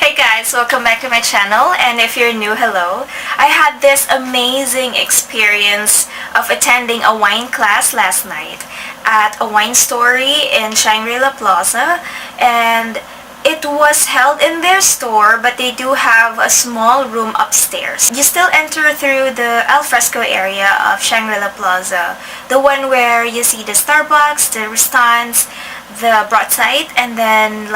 Hey guys, welcome back to my channel, and if you're new, hello. I had this amazing experience of attending a wine class last night at a wine story in Shangri-La Plaza, and it was held in their store, but they do have a small room upstairs. You still enter through the alfresco area of Shangri-La Plaza, the one where you see the Starbucks, the restaurants, the broadside, and then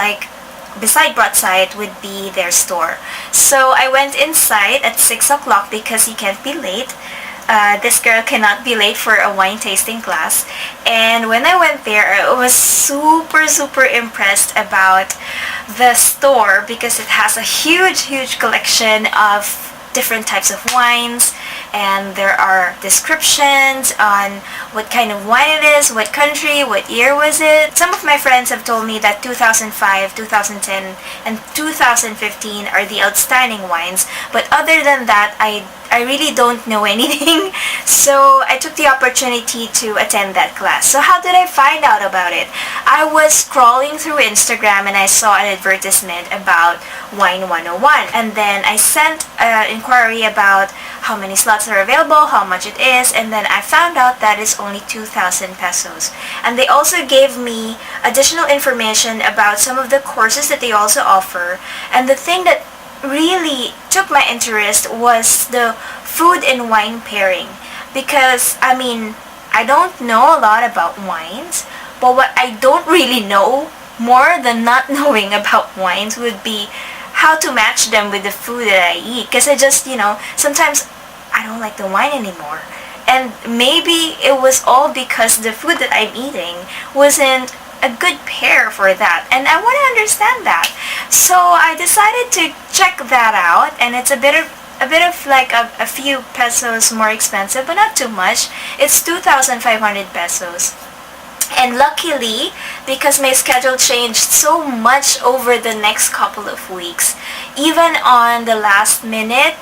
beside broadside would be their store. So I went inside at 6 o'clock because you can't be late. This girl cannot be late for a wine tasting class. And when I went there, I was super impressed about the store because it has a huge collection of different types of wines, and there are descriptions on what kind of wine it is, what country, what year was it. Some of my friends have told me that 2005, 2010, and 2015 are the outstanding wines, but other than that, I really don't know anything. So I took the opportunity to attend that class. So how did I find out about it? I was scrolling through Instagram and I saw an advertisement about Wine 101, and then I sent an inquiry about how many slots are available, how much it is, and then I found out that it's only 2,000 pesos. And they also gave me additional information about some of the courses that they also offer. And the thing that really took my interest was the food and wine pairing, because I don't know a lot about wines, but what I don't really know more than not knowing about wines would be how to match them with the food that I eat, because I just, sometimes I don't like the wine anymore. And maybe it was all because the food that I'm eating wasn't a good pair for that, and I want to understand that. So I decided to check that out, and it's a bit of a few pesos more expensive, but not too much. It's 2,500 pesos. And luckily, because my schedule changed so much over the next couple of weeks, even on the last minute,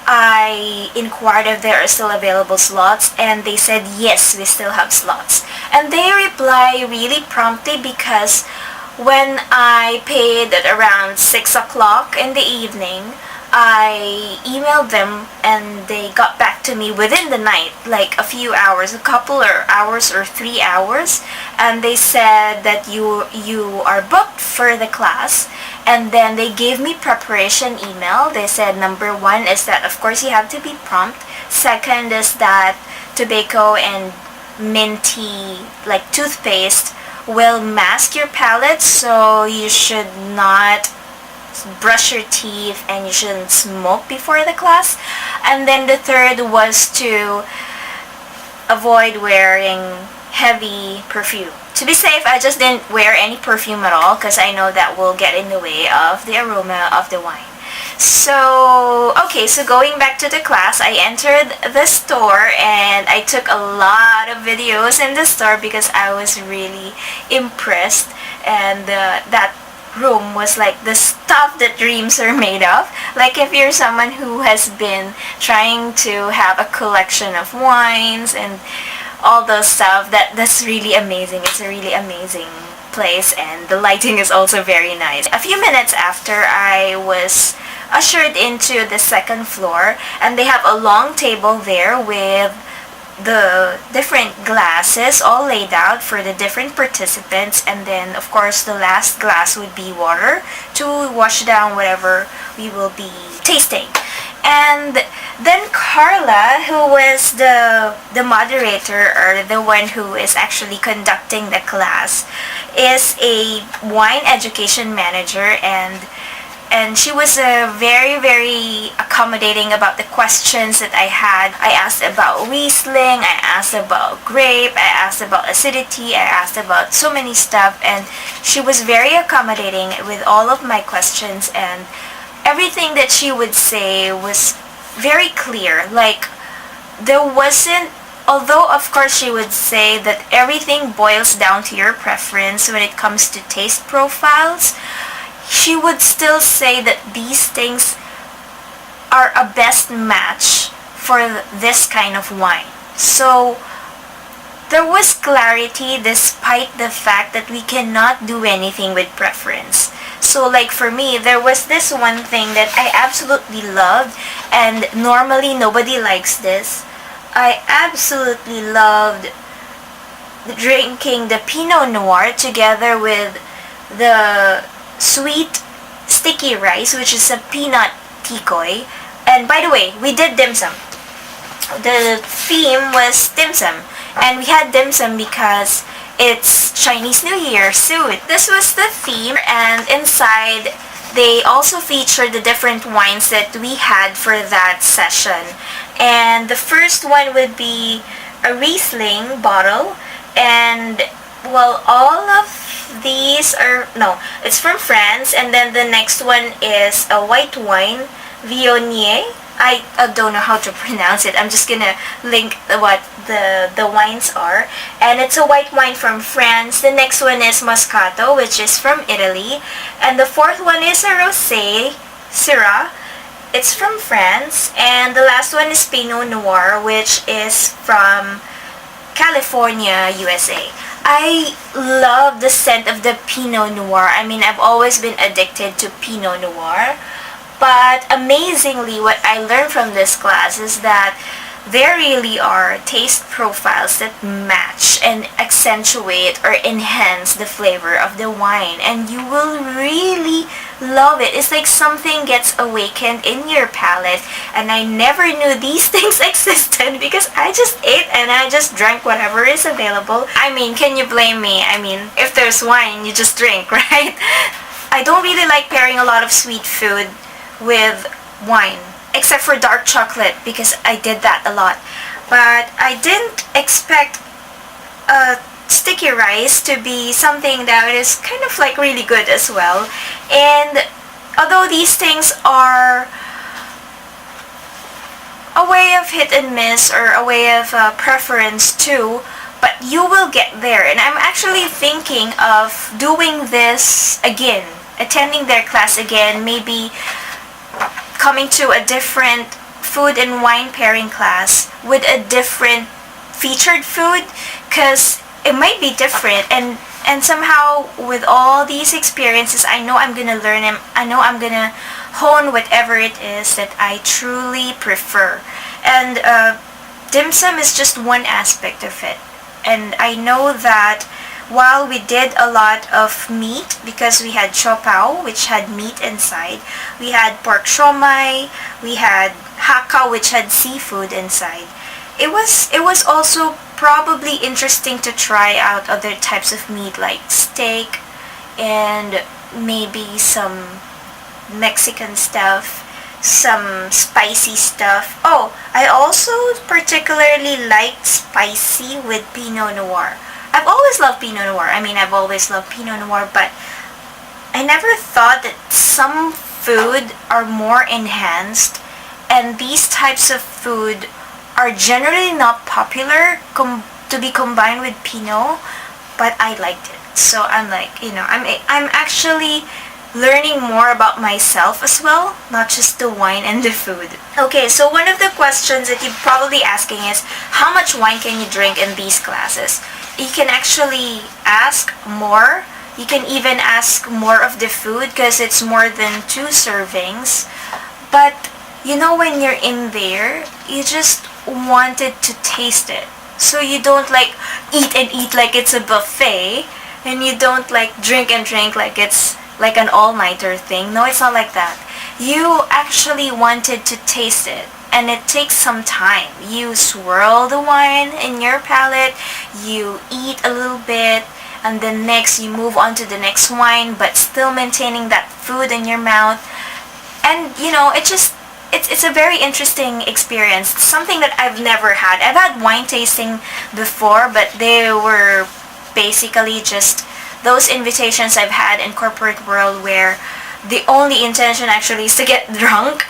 I inquired if there are still available slots, and they said yes, we still have slots. And they reply really promptly, because when I paid at around 6 o'clock in the evening, I emailed them and they got back to me within the night, like a few hours, a couple of hours or 3 hours, and they said that you are booked for the class. And then they gave me preparation email. They said number 1 is that of course you have to be prompt. Second is that tobacco and minty toothpaste will mask your palate, so you should not brush your teeth and you shouldn't smoke before the class. And then the third was to avoid wearing heavy perfume. To be safe, I just didn't wear any perfume at all, because I know that will get in the way of the aroma of the wine. So going back to the class, I entered the store and I took a lot of videos in the store because I was really impressed. And that room was like the stuff that dreams are made of. Like, if you're someone who has been trying to have a collection of wines and all those stuff, that's really amazing. It's a really amazing place, and the lighting is also very nice. A few minutes after, I was ushered into the second floor, and they have a long table there with the different glasses all laid out for the different participants. And then of course the last glass would be water to wash down whatever we will be tasting. And then Carla, who was the moderator, or the one who is actually conducting the class, is a wine education manager, and she was very accommodating about the questions that I had. I asked about Riesling, I asked about grape, I asked about acidity, I asked about so many stuff, and she was very accommodating with all of my questions, and everything that she would say was very clear. Like, there wasn't, although of course she would say that everything boils down to your preference when it comes to taste profiles, she would still say that these things are a best match for this kind of wine. So there was clarity despite the fact that we cannot do anything with preference. So like for me, there was this one thing that I absolutely loved, and normally nobody likes this. I absolutely loved drinking the Pinot Noir together with the sweet sticky rice, which is a peanut tikoy. And by the way, we did dim sum. The theme was dim sum, and we had dim sum because it's Chinese New Year soon. This was the theme, and inside they also featured the different wines that we had for that session. And the first one would be a Riesling bottle, and well, all of these are, no, it's from France, and then the next one is a white wine, Viognier. I don't know how to pronounce it. I'm just gonna link what the wines are. And it's a white wine from France. The next one is Moscato, which is from Italy. And the fourth one is a Rosé, Syrah. It's from France. And the last one is Pinot Noir, which is from California, USA. I love the scent of the Pinot Noir. I mean, I've always been addicted to Pinot Noir. But amazingly, what I learned from this class is that there really are taste profiles that match and accentuate or enhance the flavor of the wine, and you will really love it. It's like something gets awakened in your palate, and I never knew these things existed because I just ate and I just drank whatever is available. I mean, can you blame me? I mean, if there's wine, you just drink, right? I don't really like pairing a lot of sweet food with wine, except for dark chocolate, because I did that a lot. But I didn't expect sticky rice to be something that is kind of like really good as well. And although these things are a way of hit and miss, or a way of preference too, but you will get there. And I'm actually thinking of doing this again, attending their class again, maybe coming to a different food and wine pairing class with a different featured food, because it might be different, and somehow with all these experiences, I know I'm gonna learn them. I know I'm gonna hone whatever it is that I truly prefer. And dim sum is just one aspect of it, and I know that while we did a lot of meat, because we had siopao, which had meat inside, we had pork siomai, we had hakka, which had seafood inside. It was also probably interesting to try out other types of meat like steak and maybe some Mexican stuff, some spicy stuff. Oh, I also particularly liked spicy with Pinot Noir. I've always loved Pinot Noir. I mean, I've always loved Pinot Noir, but I never thought that some food are more enhanced, and these types of food are generally not popular to be combined with Pinot, but I liked it. So I'm like, I'm actually learning more about myself as well, not just the wine and the food. Okay, so one of the questions that you're probably asking is, how much wine can you drink in these classes? You can actually ask more. You can even ask more of the food because it's more than 2 servings. But when you're in there, you just wanted to taste it. So you don't like eat and eat like it's a buffet, and you don't like drink and drink like it's like an all-nighter thing. No, it's not like that. You actually wanted to taste it, and it takes some time. You swirl the wine in your palate, you eat a little bit, and then next you move on to the next wine, but still maintaining that food in your mouth. And it's a very interesting experience, something that I've never had. I've had wine tasting before, but they were basically just those invitations I've had in corporate world where the only intention actually is to get drunk.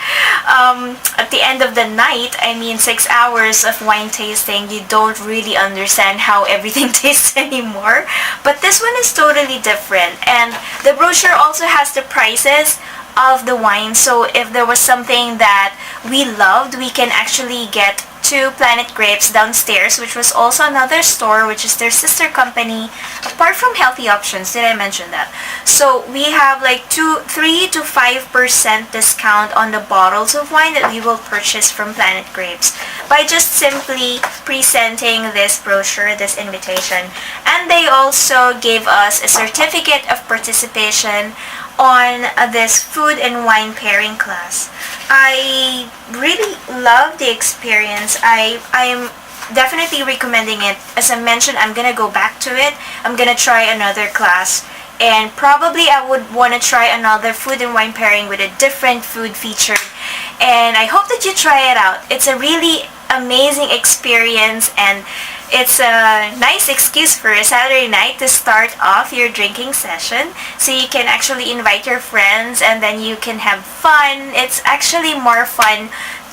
At the end of the night, 6 hours of wine tasting, you don't really understand how everything tastes anymore. But this one is totally different, and the brochure also has the prices of the wine. So if there was something that we loved, we can actually get to Planet Grapes downstairs, which was also another store, which is their sister company, apart from Healthy Options. Did I mention that? So we have like 3 to 5% discount on the bottles of wine that we will purchase from Planet Grapes by just simply presenting this brochure, this invitation. And they also gave us a certificate of participation on this food and wine pairing class. I really love the experience. I'm definitely recommending it. As I mentioned, I'm gonna go back to it. I'm gonna try another class, and probably I would want to try another food and wine pairing with a different food featured. And I hope that you try it out. It's a really amazing experience, and it's a nice excuse for a Saturday night to start off your drinking session. So you can actually invite your friends and then you can have fun. It's actually more fun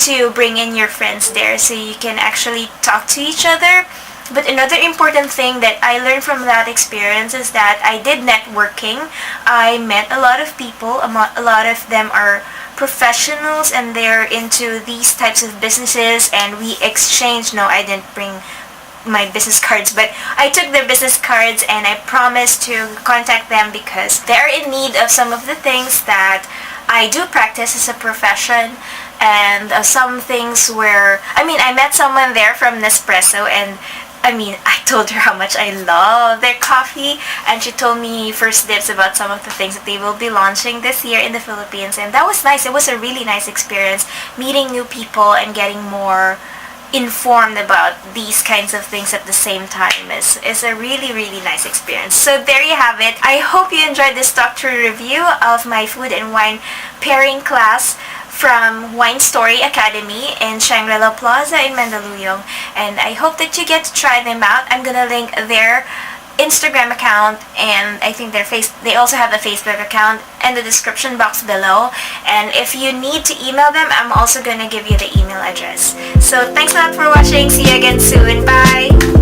to bring in your friends there so you can actually talk to each other. But another important thing that I learned from that experience is that I did networking. I met a lot of people. A lot of them are professionals and they're into these types of businesses, and we exchanged. No, I didn't bring my business cards, but I took their business cards and I promised to contact them because they're in need of some of the things that I do practice as a profession. And some things where, I met someone there from Nespresso, and I told her how much I love their coffee, and she told me first dibs about some of the things that they will be launching this year in the Philippines, and that was nice. It was a really nice experience, meeting new people and getting more informed about these kinds of things at the same time is a really, really nice experience. So there you have it. I hope you enjoyed this doctor review of my food and wine pairing class from Wine Story Academy in Shangri-La Plaza in Mandaluyong, and I hope that you get to try them out. I'm gonna link their Instagram account, and I think they also have a Facebook account in the description box below. And if you need to email them, I'm also gonna give you the email address. So thanks a lot for watching. See you again soon. Bye!